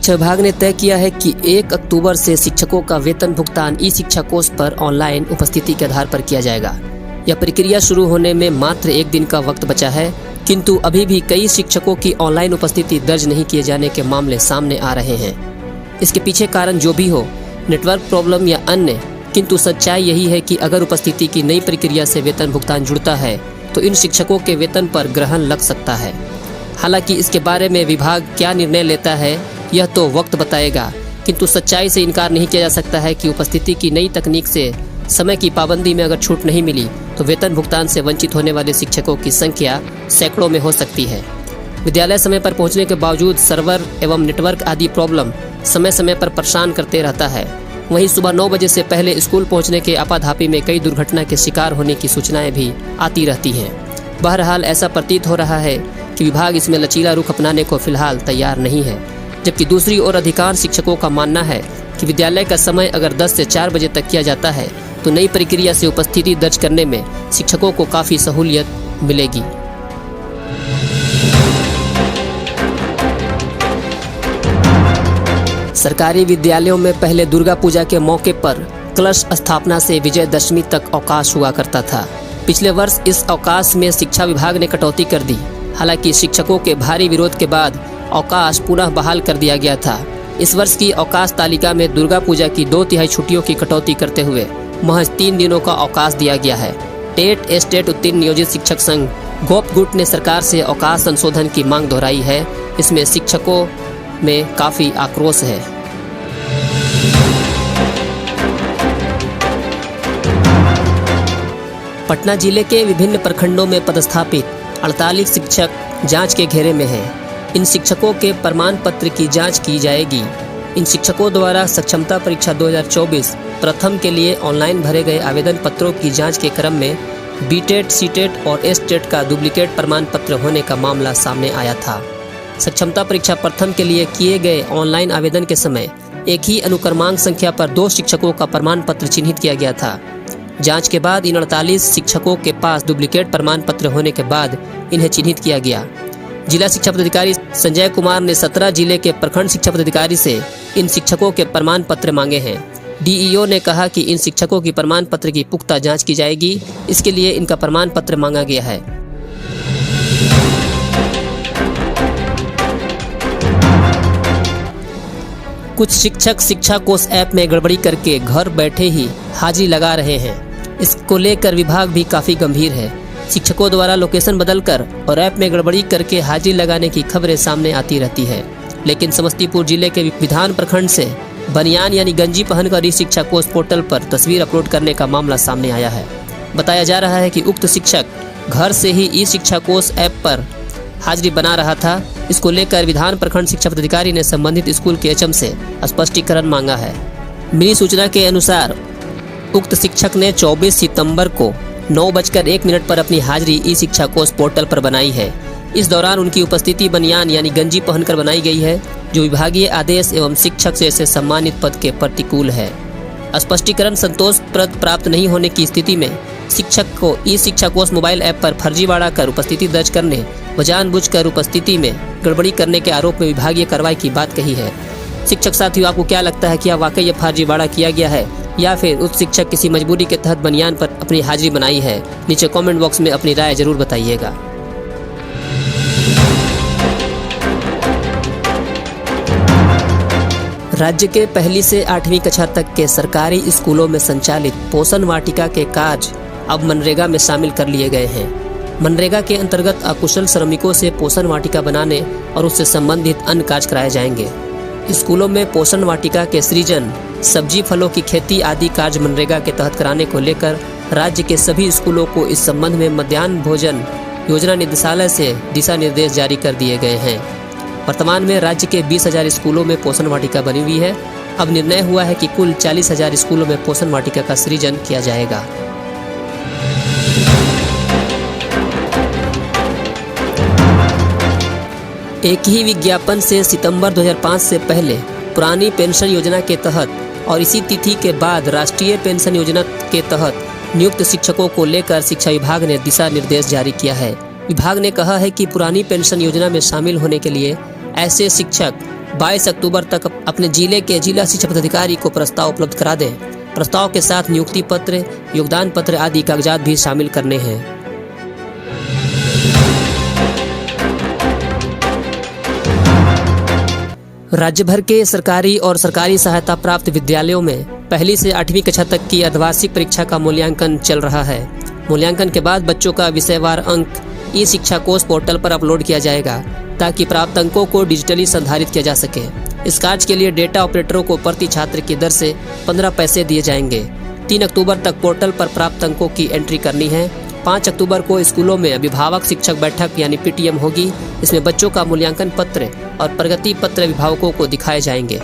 शिक्षा विभाग ने तय किया है कि 1 अक्टूबर से शिक्षकों का वेतन भुगतान ई शिक्षा कोष पर ऑनलाइन उपस्थिति के आधार पर किया जाएगा। यह प्रक्रिया शुरू होने में मात्र 1 दिन का वक्त बचा है, किंतु अभी भी कई शिक्षकों की ऑनलाइन उपस्थिति दर्ज नहीं किए जाने के मामले सामने आ रहे हैं। इसके पीछे कारण जो भी हो, नेटवर्क प्रॉब्लम या अन्य, किंतु सच्चाई यही है कि अगर उपस्थिति की नई प्रक्रिया से वेतन भुगतान जुड़ता है तो इन शिक्षकों के वेतन पर ग्रहण लग सकता है। हालांकि इसके बारे में विभाग क्या निर्णय लेता है यह तो वक्त बताएगा, किंतु सच्चाई से इनकार नहीं किया जा सकता है कि उपस्थिति की नई तकनीक से समय की पाबंदी में अगर छूट नहीं मिली तो वेतन भुगतान से वंचित होने वाले शिक्षकों की संख्या सैकड़ों में हो सकती है। विद्यालय समय पर पहुंचने के बावजूद सर्वर एवं नेटवर्क आदि प्रॉब्लम समय समय पर परेशान करते रहता है। वहीं सुबह 9 बजे से पहले स्कूल पहुंचने के आपाधापी में कई दुर्घटना के शिकार होने की सूचनाएं भी आती रहती हैं। बहरहाल ऐसा प्रतीत हो रहा है कि विभाग इसमें लचीला रुख अपनाने को फिलहाल तैयार नहीं है, जबकि दूसरी ओर अधिकांश शिक्षकों का मानना है कि विद्यालय का समय अगर 10 से 4 बजे तक किया जाता है तो नई प्रक्रिया से उपस्थिति दर्ज करने में शिक्षकों को काफ़ी सहूलियत मिलेगी। सरकारी विद्यालयों में पहले दुर्गा पूजा के मौके पर कलश स्थापना से विजयदशमी तक अवकाश हुआ करता था। पिछले वर्ष इस अवकाश में शिक्षा विभाग ने कटौती कर दी। हालांकि शिक्षकों के भारी विरोध के बाद अवकाश पुनः बहाल कर दिया गया था। इस वर्ष की अवकाश तालिका में दुर्गा पूजा की 2/3 छुट्टियों की कटौती करते हुए महज 3 दिनों का अवकाश दिया गया है। टेट स्टेट उत्तीर्ण नियोजित शिक्षक संघ गोप गुट ने सरकार से अवकाश संशोधन की मांग दोहराई है। इसमें शिक्षकों में काफ़ी आक्रोश है। पटना जिले के विभिन्न प्रखंडों में पदस्थापित 48 शिक्षक जांच के घेरे में हैं। इन शिक्षकों के प्रमाण पत्र की जांच की जाएगी। इन शिक्षकों द्वारा सक्षमता परीक्षा 2024 प्रथम के लिए ऑनलाइन भरे गए आवेदन पत्रों की जांच के क्रम में बीटेट, सीटेट और एसटेट का डुप्लीकेट प्रमाण पत्र होने का मामला सामने आया था। सक्षमता परीक्षा प्रथम के लिए किए गए ऑनलाइन आवेदन के समय एक ही अनुक्रमांक संख्या पर 2 शिक्षकों का प्रमाण पत्र चिन्हित किया गया था। जांच के बाद इन 48 शिक्षकों के पास डुप्लीकेट प्रमाण पत्र होने के बाद इन्हें चिन्हित किया गया। जिला शिक्षा पदाधिकारी संजय कुमार ने 17 जिले के प्रखंड शिक्षा पदाधिकारी से इन शिक्षकों के प्रमाण पत्र मांगे हैं। डीईओ ने कहा कि इन शिक्षकों की प्रमाण पत्र की पुख्ता जांच की जाएगी। इसके लिए इनका प्रमाण पत्र मांगा गया है। कुछ शिक्षक शिक्षा कोष ऐप में गड़बड़ी करके घर बैठे ही हाजिरी लगा रहे हैं। इसको लेकर विभाग भी काफ़ी गंभीर है। शिक्षकों द्वारा लोकेशन बदलकर और ऐप में गड़बड़ी करके हाजिरी लगाने की खबरें सामने आती रहती है, लेकिन समस्तीपुर जिले के विधान प्रखंड से बनियान यानी गंजी पहनकर ई शिक्षा कोष पोर्टल पर तस्वीर अपलोड करने का मामला सामने आया है। बताया जा रहा है कि उक्त शिक्षक घर से ही ई शिक्षा कोष ऐप पर हाजिरी बना रहा था। इसको लेकर विधान प्रखंड शिक्षा पदाधिकारी ने संबंधित स्कूल के एचएम से स्पष्टीकरण मांगा है। मिली सूचना के अनुसार उक्त शिक्षक ने 24 सितंबर को 9:01 पर अपनी हाजिरी ई शिक्षा कोष पोर्टल पर बनाई है। इस दौरान उनकी उपस्थिति बनियान यानी गंजी पहनकर बनाई गई है, जो विभागीय आदेश एवं शिक्षक से सम्मानित पद के प्रतिकूल है। स्पष्टीकरण संतोषप्रद प्राप्त नहीं होने की स्थिति में शिक्षक को ई शिक्षा कोष मोबाइल ऐप पर फर्जीवाड़ा कर उपस्थिति दर्ज करने व जानबूझकर उपस्थिति में गड़बड़ी करने के आरोप में विभागीय कार्रवाई की बात कही है। शिक्षक साथियों, आपको क्या लगता है, क्या वाकई यह फर्जीवाड़ा किया गया है या फिर उस शिक्षक किसी मजबूरी के तहत बनियान पर अपनी हाजिरी बनाई है? नीचे कमेंट बॉक्स में अपनी राय जरूर बताइएगा। राज्य के 1 से 8वीं कक्षा तक के सरकारी स्कूलों में संचालित पोषण वाटिका के कार्य अब मनरेगा में शामिल कर लिए गए हैं। मनरेगा के अंतर्गत अकुशल श्रमिकों से पोषण वाटिका बनाने और उससे संबंधित अन्य कार्य कराए जाएंगे। स्कूलों में पोषण वाटिका के सृजन, सब्जी फलों की खेती आदि कार्य मनरेगा के तहत कराने को लेकर राज्य के सभी स्कूलों को इस संबंध में मध्याह्न भोजन योजना निदेशालय से दिशा निर्देश जारी कर दिए गए हैं। वर्तमान में राज्य के 20,000 स्कूलों में पोषण वाटिका बनी हुई है। अब निर्णय हुआ है कि कुल 40,000 स्कूलों में पोषण वाटिका का सृजन किया जाएगा। एक ही विज्ञापन से सितंबर 2005 से पहले पुरानी पेंशन योजना के तहत और इसी तिथि के बाद राष्ट्रीय पेंशन योजना के तहत नियुक्त शिक्षकों को लेकर शिक्षा विभाग ने दिशा निर्देश जारी किया है। विभाग ने कहा है कि पुरानी पेंशन योजना में शामिल होने के लिए ऐसे शिक्षक 22 अक्टूबर तक अपने जिले के जिला शिक्षा पदाधिकारी को प्रस्ताव उपलब्ध करा दें। प्रस्ताव के साथ नियुक्ति पत्र, योगदान पत्र आदि कागजात भी शामिल करने हैं। राज्य भर के सरकारी और सरकारी सहायता प्राप्त विद्यालयों में पहली से 8वीं कक्षा तक की अर्धवार्षिक परीक्षा का मूल्यांकन चल रहा है। मूल्यांकन के बाद बच्चों का विषयवार अंक ई शिक्षा कोष पोर्टल पर अपलोड किया जाएगा ताकि प्राप्त अंकों को डिजिटली संधारित किया जा सके। इस कार्य के लिए डेटा ऑपरेटरों को प्रति छात्र की दर से 15 पैसे दिए जाएंगे। 3 अक्टूबर तक पोर्टल पर प्राप्त अंकों की एंट्री करनी है। 5 अक्टूबर को स्कूलों में अभिभावक शिक्षक बैठक यानी PTM होगी। इसमें बच्चों का मूल्यांकन पत्र और प्रगति पत्र अभिभावकों को दिखाए जाएंगे।